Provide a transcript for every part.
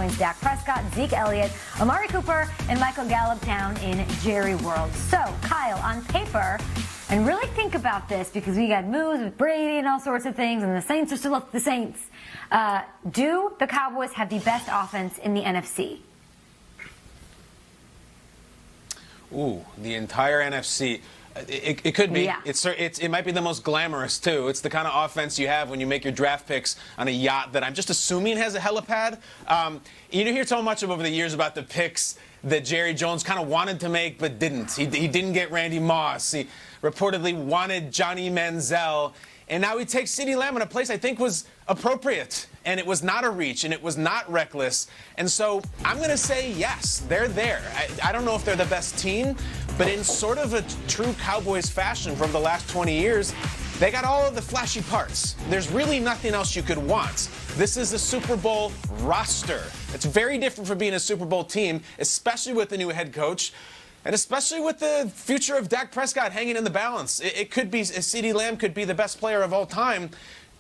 joins Dak Prescott, Zeke Elliott, Amari Cooper, and Michael Gallup down in Jerry World. So, Kyle, on paper, and really think about this because we got moves with Brady and all sorts of things, and the Saints are still the Saints. Do the Cowboys have the best offense in the NFC? Ooh, the entire NFC. It could be. Yeah. It might be the most glamorous, too. It's the kind of offense you have when you make your draft picks on a yacht that I'm just assuming has a helipad. You hear so much over the years about the picks that Jerry Jones kind of wanted to make but didn't. He didn't get Randy Moss. He reportedly wanted Johnny Manziel. And now he takes CeeDee Lamb in a place I think was appropriate. And it was not a reach, and it was not reckless. And so I'm going to say yes, they're there. I don't know if they're the best team, but in sort of a true Cowboys fashion from the last 20 years, they got all of the flashy parts. There's really nothing else you could want. This is a Super Bowl roster. It's very different from being a Super Bowl team, especially with the new head coach. And especially with the future of Dak Prescott hanging in the balance. It could be, CeeDee Lamb could be the best player of all time.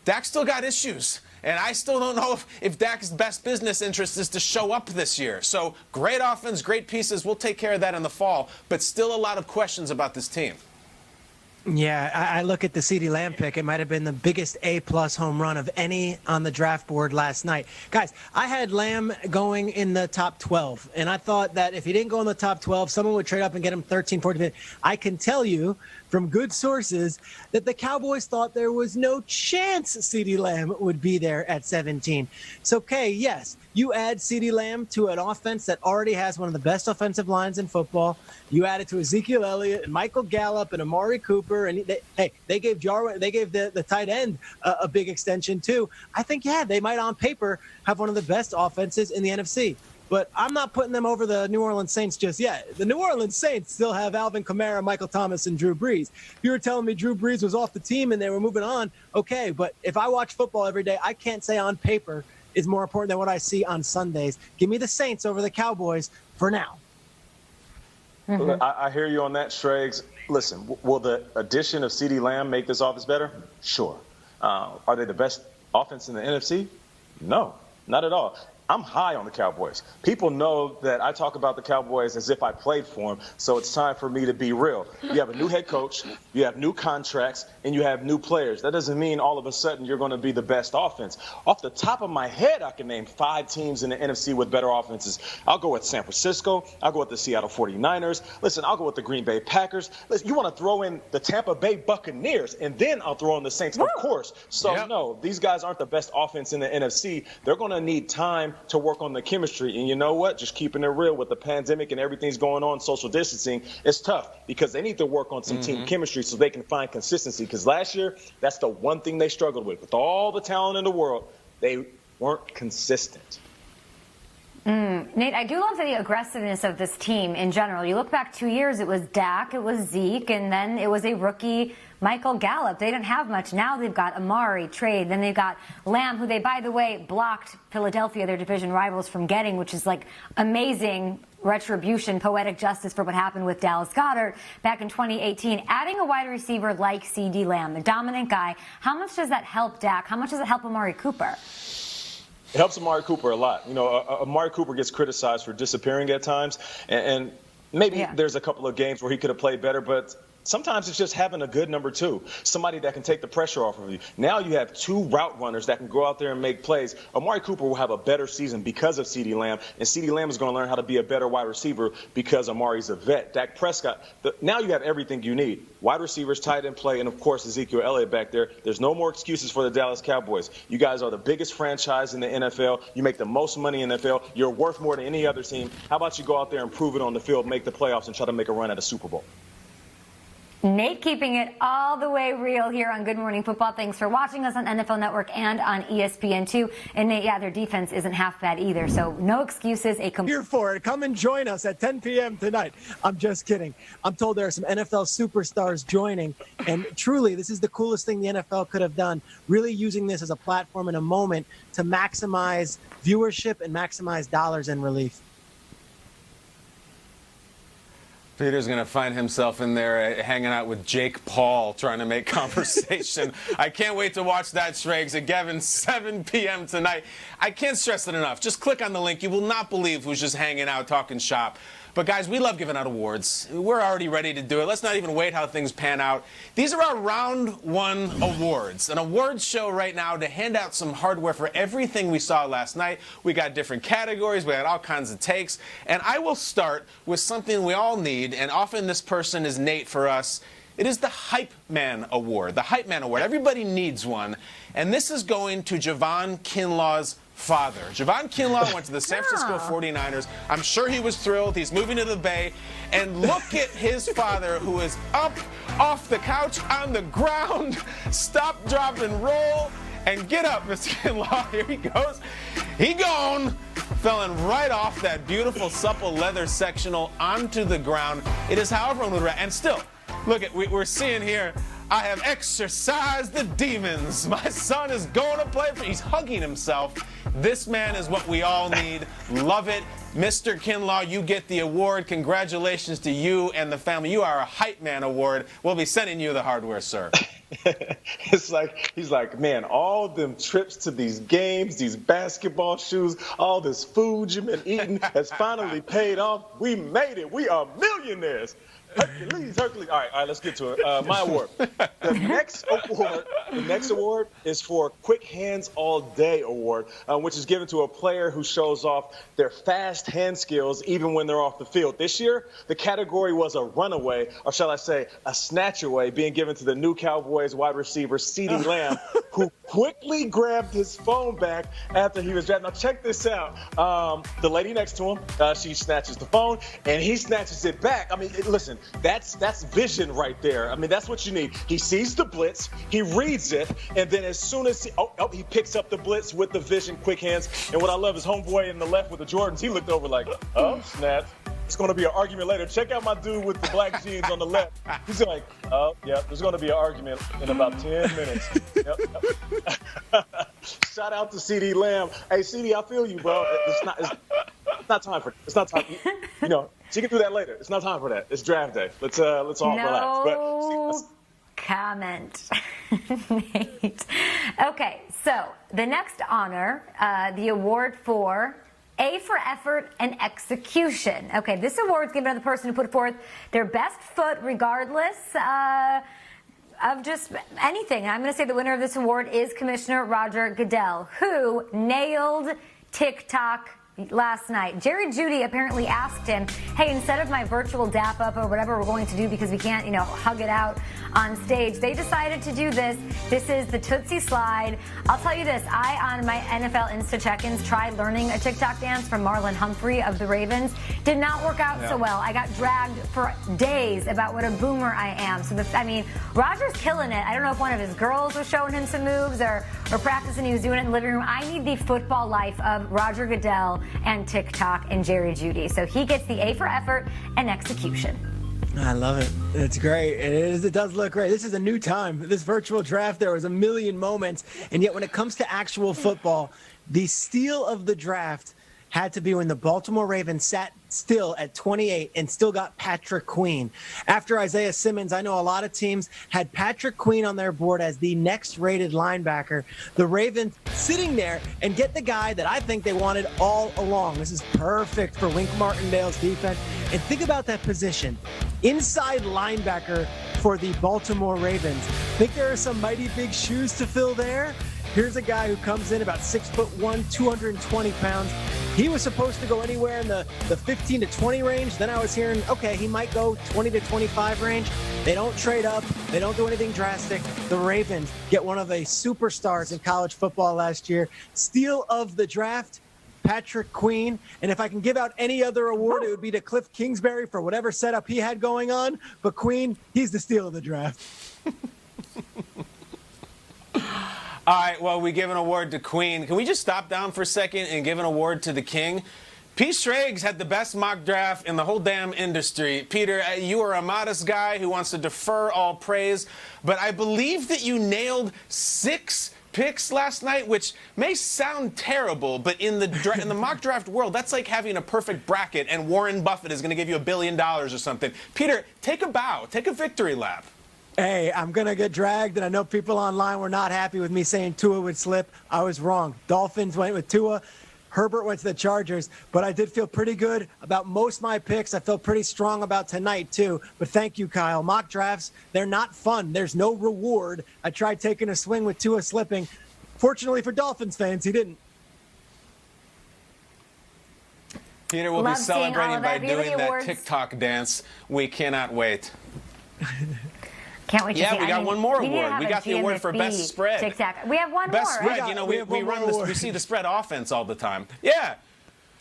Dak still got issues. And I still don't know if Dak's best business interest is to show up this year. So great offense, great pieces. We'll take care of that in the fall. But still a lot of questions about this team. Yeah, I look at the CeeDee Lamb pick. It might have been the biggest A-plus home run of any on the draft board last night. Guys, I had Lamb going in the top 12, and I thought that if he didn't go in the top 12, someone would trade up and get him 13, 14. I can tell you from good sources that the Cowboys thought there was no chance CeeDee Lamb would be there at 17. So, Kay, yes, you add CeeDee Lamb to an offense that already has one of the best offensive lines in football. You add it to Ezekiel Elliott and Michael Gallup and Amari Cooper, and they gave the tight end a big extension too. I think, yeah, they might on paper have one of the best offenses in the NFC. But I'm not putting them over the New Orleans Saints just yet. The New Orleans Saints still have Alvin Kamara, Michael Thomas, and Drew Brees. If you were telling me Drew Brees was off the team and they were moving on, okay. But if I watch football every day, I can't say on paper is more important than what I see on Sundays. Give me the Saints over the Cowboys for now. Mm-hmm. I hear you on that, Schrags. Listen, will the addition of CeeDee Lamb make this offense better? Sure. Are they the best offense in the NFC? No, not at all. I'm high on the Cowboys. People know that I talk about the Cowboys as if I played for them, so it's time for me to be real. You have a new head coach, you have new contracts, and you have new players. That doesn't mean all of a sudden you're going to be the best offense. Off the top of my head, I can name 5 teams in the NFC with better offenses. I'll go with San Francisco. I'll go with the Seattle 49ers. Listen, I'll go with the Green Bay Packers. Listen, you want to throw in the Tampa Bay Buccaneers, and then I'll throw in the Saints, of course. So, no, these guys aren't the best offense in the NFC. They're going to need time to work on the chemistry. And you know what? Just keeping it real with the pandemic and everything's going on, social distancing, it's tough because they need to work on some team chemistry so they can find consistency. Because last year, that's the one thing they struggled with. With all the talent in the world, they weren't consistent. Nate, I do love the aggressiveness of this team in general. You look back 2 years, it was Dak, it was Zeke, and then it was a rookie Michael Gallup. They didn't have much. Now they've got Amari, trade. Then they've got Lamb, who they, by the way, blocked Philadelphia, their division rivals, from getting, which is like amazing retribution, poetic justice for what happened with Dallas Goedert back in 2018. Adding a wide receiver like CeeDee Lamb, the dominant guy, how much does that help Dak? How much does it help Amari Cooper? It helps Amari Cooper a lot. You know, Amari Cooper gets criticized for disappearing at times, and maybe there's a couple of games where he could have played better, but sometimes it's just having a good number 2, somebody that can take the pressure off of you. Now you have 2 route runners that can go out there and make plays. Amari Cooper will have a better season because of CeeDee Lamb, and CeeDee Lamb is going to learn how to be a better wide receiver because Amari's a vet. Dak Prescott, now you have everything you need. Wide receivers, tight end play, and, of course, Ezekiel Elliott back there. There's no more excuses for the Dallas Cowboys. You guys are the biggest franchise in the NFL. You make the most money in the NFL. You're worth more than any other team. How about you go out there and prove it on the field, make the playoffs, and try to make a run at a Super Bowl? Nate keeping it all the way real here on Good Morning Football. Thanks for watching us on NFL Network and on ESPN2. And Nate, their defense isn't half bad either, so no excuses. Here for it. Come and join us at 10 p.m. tonight. I'm just kidding. I'm told there are some NFL superstars joining, and truly, this is the coolest thing the NFL could have done, really using this as a platform and a moment to maximize viewership and maximize dollars in relief. Peter's going to find himself in there hanging out with Jake Paul trying to make conversation. I can't wait to watch that, Schrags. Again, 7 p.m. tonight. I can't stress it enough. Just click on the link. You will not believe who's just hanging out, talking shop. But, guys, we love giving out awards. We're already ready to do it. Let's not even wait how things pan out. These are our Round 1 awards, an awards show right now to hand out some hardware for everything we saw last night. We got different categories. We had all kinds of takes. And I will start with something we all need, and often this person is Nate for us. It is the Hype Man Award. The Hype Man Award. Everybody needs one. And this is going to Javon Kinlaw's father. Javon Kinlaw went to the San Francisco 49ers. I'm sure he was thrilled. He's moving to the Bay. And look at his father, who is up off the couch on the ground. Stop, drop, and roll. And get up, Mr. Kinlaw. Here he goes. He gone. Falling right off that beautiful, supple leather sectional onto the ground. It is how everyone would react. And still, look at, we're seeing here, I have exorcised the demons. My son is going to play for, he's hugging himself. This man is what we all need. Love it. Mr. Kinlaw, you get the award. Congratulations to you and the family. You are a Hype Man Award. We'll be sending you the hardware, sir. It's like, he's like, man, all them trips to these games, these basketball shoes, all this food you've been eating has finally paid off. We made it. We are millionaires. Hercules. All right, let's get to it. My award. The next award is for Quick Hands All Day Award, which is given to a player who shows off their fast hand skills even when they're off the field. This year, the category was a runaway, or shall I say, a snatch away, being given to the new Cowboys wide receiver, CeeDee Lamb, who quickly grabbed his phone back after he was drafted. Now, check this out. The lady next to him, she snatches the phone, and he snatches it back. I mean, listen, that's vision right there. I mean, that's what you need. He sees the blitz, he reads it, and then as soon as he picks up the blitz with the vision, quick hands. And what I love is homeboy in the left with the Jordans. He looked over like, oh, snap. It's going to be an argument later. Check out my dude with the black jeans on the left. He's like, oh, yeah, there's going to be an argument in about 10 minutes. Yep. Shout out to CeeDee Lamb. Hey, CeeDee, I feel you, bro. It's not time for it. It's not time. You know, she can do that later. It's not time for that. It's draft day. Let's all relax. No comment, Nate. Okay, so the next honor, the award for A for effort and execution. Okay, this award is given to the person who put forth their best foot regardless of just anything. And I'm going to say the winner of this award is Commissioner Roger Goodell, who nailed TikTok last night. Jerry Jeudy apparently asked him, hey, instead of my virtual dap up or whatever we're going to do because we can't, hug it out on stage, they decided to do this. This is the Tootsie Slide. I'll tell you this, I, on my NFL Insta check-ins, tried learning a TikTok dance from Marlon Humphrey of the Ravens. Did not work out so well. I got dragged for days about what a boomer I am. So, Roger's killing it. I don't know if one of his girls was showing him some moves or practicing. He was doing it in the living room. I need the football life of Roger Goodell and TikTok and Jerry Jeudy. So he gets the A for effort and execution. I love it. It's great. It does look great. This is a new time. This virtual draft, there was a million moments. And yet when it comes to actual football, the steal of the draft had to be when the Baltimore Ravens sat still at 28 and still got Patrick Queen. After Isaiah Simmons, I know a lot of teams had Patrick Queen on their board as the next rated linebacker. The Ravens sitting there and get the guy that I think they wanted all along. This is perfect for Wink Martindale's defense. And think about that position. Inside linebacker for the Baltimore Ravens. Think there are some mighty big shoes to fill there? Here's a guy who comes in about 6'1", 220 pounds. He was supposed to go anywhere in the 15 to 20 range. Then I was hearing, okay, he might go 20 to 25 range. They don't trade up. They don't do anything drastic. The Ravens get one of the superstars in college football last year. Steal of the draft, Patrick Queen. And if I can give out any other award, it would be to Cliff Kingsbury for whatever setup he had going on. But Queen, he's the steal of the draft. All right, well, we give an award to Queen. Can we just stop down for a second and give an award to the King? Pete Schrags had the best mock draft in the whole damn industry. Peter, you are a modest guy who wants to defer all praise, but I believe that you nailed 6 picks last night, which may sound terrible, but in the mock draft world, that's like having a perfect bracket and Warren Buffett is going to give you $1 billion or something. Peter, take a bow. Take a victory lap. Hey, I'm going to get dragged, and I know people online were not happy with me saying Tua would slip. I was wrong. Dolphins went with Tua. Herbert went to the Chargers, but I did feel pretty good about most of my picks. I felt pretty strong about tonight, too. But thank you, Kyle. Mock drafts, they're not fun. There's no reward. I tried taking a swing with Tua slipping. Fortunately for Dolphins fans, he didn't. Peter will be celebrating by doing that TikTok dance. We cannot wait. Can't wait to see. Yeah, we got one more award. We got the award for best spread. TikTok. We have one best more. Spread. We run this. We see the spread offense all the time. Yeah.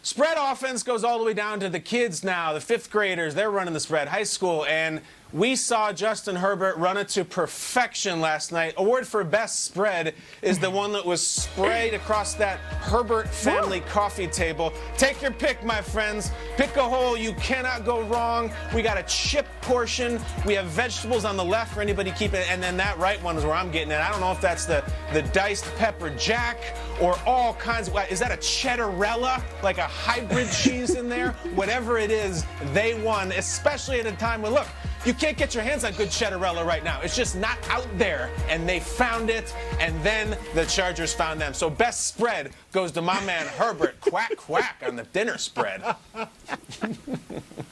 Spread offense goes all the way down to the kids now, the 5th graders. They're running the spread, high school. And we saw Justin Herbert run it to perfection last night. Award for best spread is the one that was sprayed across that Herbert family coffee table. Take your pick, my friends. Pick a hole. You cannot go wrong. We got a chip portion. We have vegetables on the left for anybody keeping it. And then that right one is where I'm getting it. I don't know if that's the diced pepper jack or all kinds of, is that a cheddarella? Like a hybrid cheese in there? Whatever it is, they won, especially at a time when, look, you can't get your hands on good cheddarella right now. It's just not out there. And they found it, and then the Chargers found them. So best spread goes to my man Herbert. Quack, quack on the dinner spread.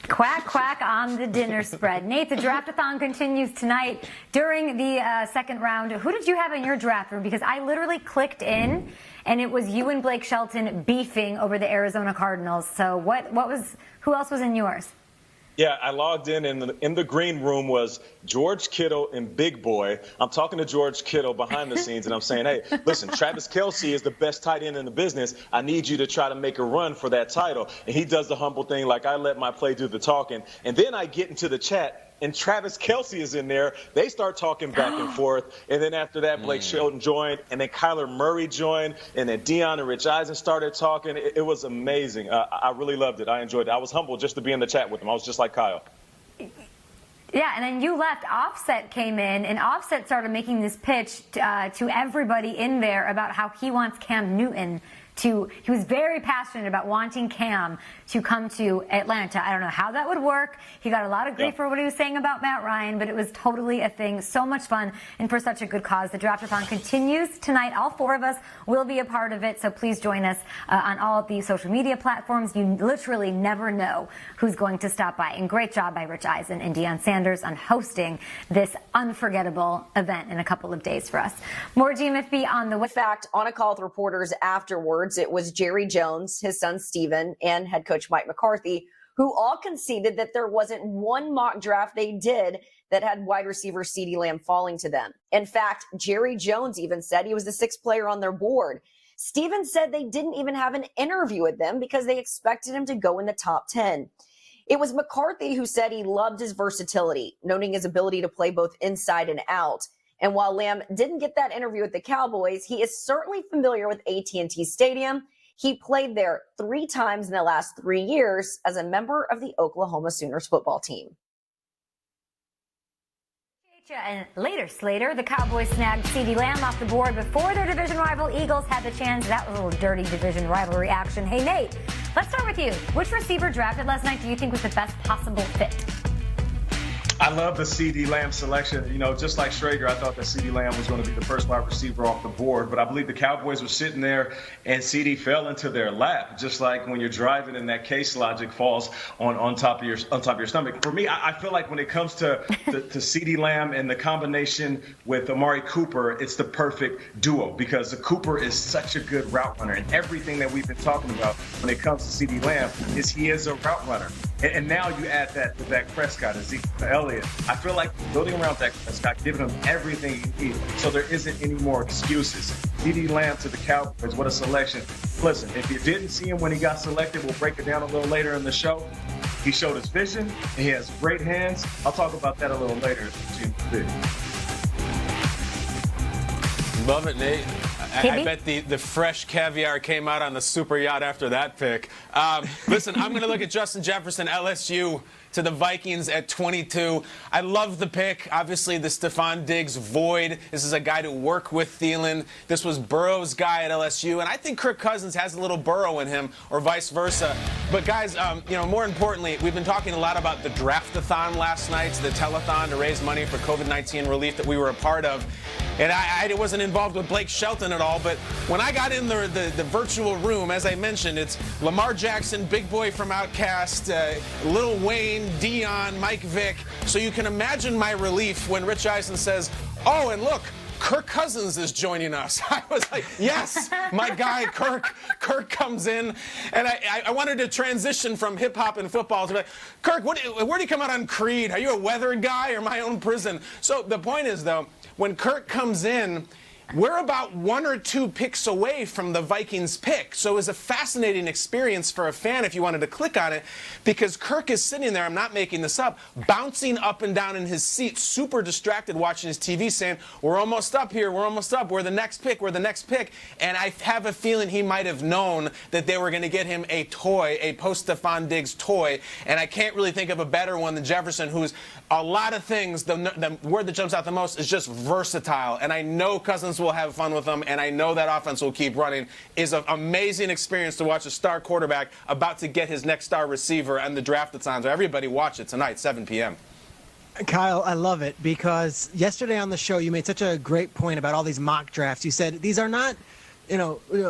Quack, quack on the dinner spread. Nate, the draft-a-thon continues tonight. During the second round, who did you have in your draft room? Because I literally clicked in, and it was you and Blake Shelton beefing over the Arizona Cardinals. So who else was in yours? Yeah, I logged in the green room was George Kittle and Big Boy. I'm talking to George Kittle behind the scenes, and I'm saying, hey, listen, Travis Kelce is the best tight end in the business. I need you to try to make a run for that title. And he does the humble thing, like I let my play do the talking. And then I get into the chat, and Travis Kelce is in there. They start talking back and forth. And then after that, Blake Shelton joined, and then Kyler Murray joined, and then Deion and Rich Eisen started talking. It was amazing. I really loved it. I enjoyed it. I was humbled just to be in the chat with him. I was just like Kyle. Yeah, and then you left. Offset came in, and Offset started making this pitch to everybody in there about how he wants Cam Newton he was very passionate about wanting Cam to come to Atlanta. I don't know how that would work. He got a lot of grief for what he was saying about Matt Ryan, but it was totally a thing. So much fun and for such a good cause. The Draft-a-thon continues tonight. All 4 of us will be a part of it, so please join us on all of the social media platforms. You literally never know who's going to stop by. And great job by Rich Eisen and Deion Sanders on hosting this unforgettable event in a couple of days for us. More GMFB on the way. In fact, on a call with reporters afterwards, it was Jerry Jones, his son Steven, and head coach Mike McCarthy, who all conceded that there wasn't one mock draft they did that had wide receiver CeeDee Lamb falling to them. In fact, Jerry Jones even said he was the 6th player on their board. Steven said they didn't even have an interview with them because they expected him to go in the top 10. It was McCarthy who said he loved his versatility, noting his ability to play both inside and out. And while Lamb didn't get that interview with the Cowboys, he is certainly familiar with AT&T Stadium. He played there 3 times in the last 3 years as a member of the Oklahoma Sooners football team. And later, Slater, the Cowboys snagged CeeDee Lamb off the board before their division rival Eagles had the chance. That was a little dirty division rivalry action. Hey, Nate, let's start with you. Which receiver drafted last night do you think was the best possible fit? I love the CeeDee Lamb selection. You know, just like Schrager, I thought that CeeDee Lamb was going to be the first wide receiver off the board, but I believe the Cowboys were sitting there and CeeDee fell into their lap, just like when you're driving and that case logic falls on top of your stomach. For me, I feel like when it comes to CeeDee Lamb and the combination with Amari Cooper, it's the perfect duo because the Cooper is such a good route runner, and everything that we've been talking about when it comes to CeeDee Lamb is he is a route runner. And now you add that to Dak Prescott and Zeke Elliott. I feel like building around Dak Prescott, giving him everything he needs, so there isn't any more excuses. CeeDee Lamb to the Cowboys, what a selection. Listen, if you didn't see him when he got selected, we'll break it down a little later in the show. He showed his vision, and he has great hands. I'll talk about that a little later. Love it, Nate. I bet the fresh caviar came out on the super yacht after that pick. Listen, I'm going to look at Justin Jefferson, LSU, to the Vikings at 22. I love the pick. Obviously, the Stephon Diggs void. This is a guy to work with Thielen. This was Burrow's guy at LSU, and I think Kirk Cousins has a little Burrow in him, or vice versa. But guys, more importantly, we've been talking a lot about the draft-a-thon last night, the telethon to raise money for COVID-19 relief that we were a part of. And I wasn't involved with Blake Shelton at all, but when I got in the virtual room, as I mentioned, it's Lamar Jackson, Big Boy from Outkast, Lil Wayne, Dion, Mike Vick. So you can imagine my relief when Rich Eisen says, "Oh, and look, Kirk Cousins is joining us." I was like, yes, my guy, Kirk. Kirk comes in. And I wanted to transition from hip-hop and football to be like, Kirk, where do you come out on Creed? Are you a weather guy or My Own Prison? So the point is, though, when Kirk comes in, we're about 1 or 2 picks away from the Vikings pick. So it was a fascinating experience for a fan if you wanted to click on it, because Kirk is sitting there, I'm not making this up, bouncing up and down in his seat, super distracted watching his TV, saying, "We're almost up here, we're almost up, we're the next pick, we're the next pick." And I have a feeling he might have known that they were going to get him a toy, a post-Stephon Diggs toy. And I can't really think of a better one than Jefferson, who's a lot of things. The word that jumps out the most is just versatile. And I know Cousins will have fun with them, and I know that offense will keep running. Is an amazing experience to watch a star quarterback about to get his next star receiver and the draft-a-thon. So everybody watch it tonight, 7 p.m. Kyle, I love it, because yesterday on the show you made such a great point about all these mock drafts. You said these are not,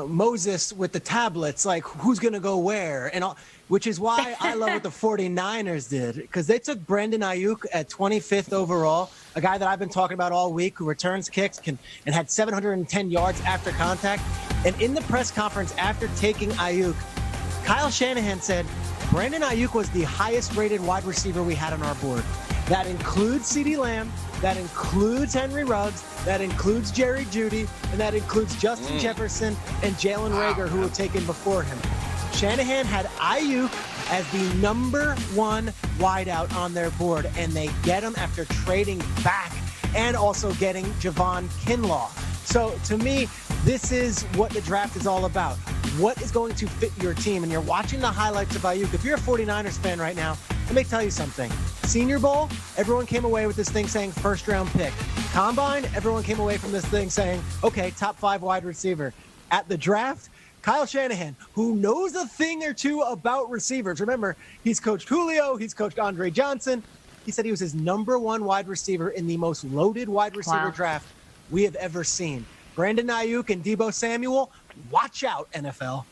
Moses with the tablets, like who's going to go where, and all, which is why I love what the 49ers did, because they took Brandon Ayuk at 25th overall, a guy that I've been talking about all week who returns kicks and had 710 yards after contact. And in the press conference after taking Ayuk, Kyle Shanahan said Brandon Ayuk was the highest rated wide receiver we had on our board. That includes CeeDee Lamb, that includes Henry Ruggs, that includes Jerry Jeudy, and that includes Justin Jefferson and Jalen Reagor, who were taken before him. Shanahan had Ayuk as the number 1 wideout on their board, and they get him after trading back and also getting Javon Kinlaw. So to me, this is what the draft is all about. What is going to fit your team? And you're watching the highlights of Ayuk. If you're a 49ers fan right now, let me tell you something. Senior Bowl, everyone came away with this thing saying first-round pick. Combine, everyone came away from this thing saying, okay, top 5 wide receiver. At the draft, Kyle Shanahan, who knows a thing or two about receivers. Remember, he's coached Julio, he's coached Andre Johnson. He said he was his number 1 wide receiver in the most loaded wide receiver draft we have ever seen. Brandon Ayuk and Deebo Samuel, watch out, NFL.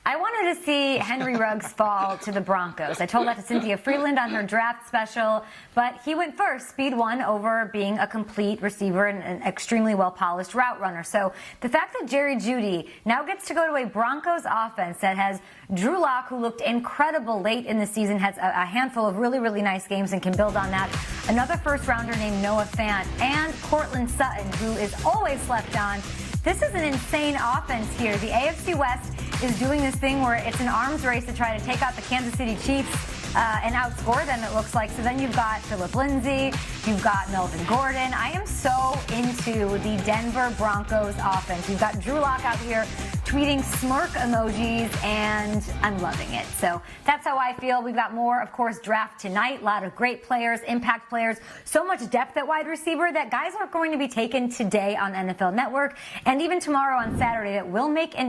I wanted to see Henry Ruggs fall to the Broncos. I told that to Cynthia Freeland on her draft special, but he went first, speed 1, over being a complete receiver and an extremely well-polished route runner. So the fact that Jerry Jeudy now gets to go to a Broncos offense that has Drew Lock, who looked incredible late in the season, has a handful of really, really nice games and can build on that. Another first-rounder named Noah Fant and Courtland Sutton, who is always slept on. This is an insane offense here. The AFC West is doing this thing where it's an arms race to try to take out the Kansas City Chiefs and outscore them, it looks like. So then you've got Phillip Lindsay, you've got Melvin Gordon. I am so into the Denver Broncos offense. You've got Drew Lock out here tweeting smirk emojis, and I'm loving it. So that's how I feel. We've got more, of course, draft tonight. A lot of great players, impact players, so much depth at wide receiver that guys are going to be taken today on NFL Network and even tomorrow on Saturday that will make an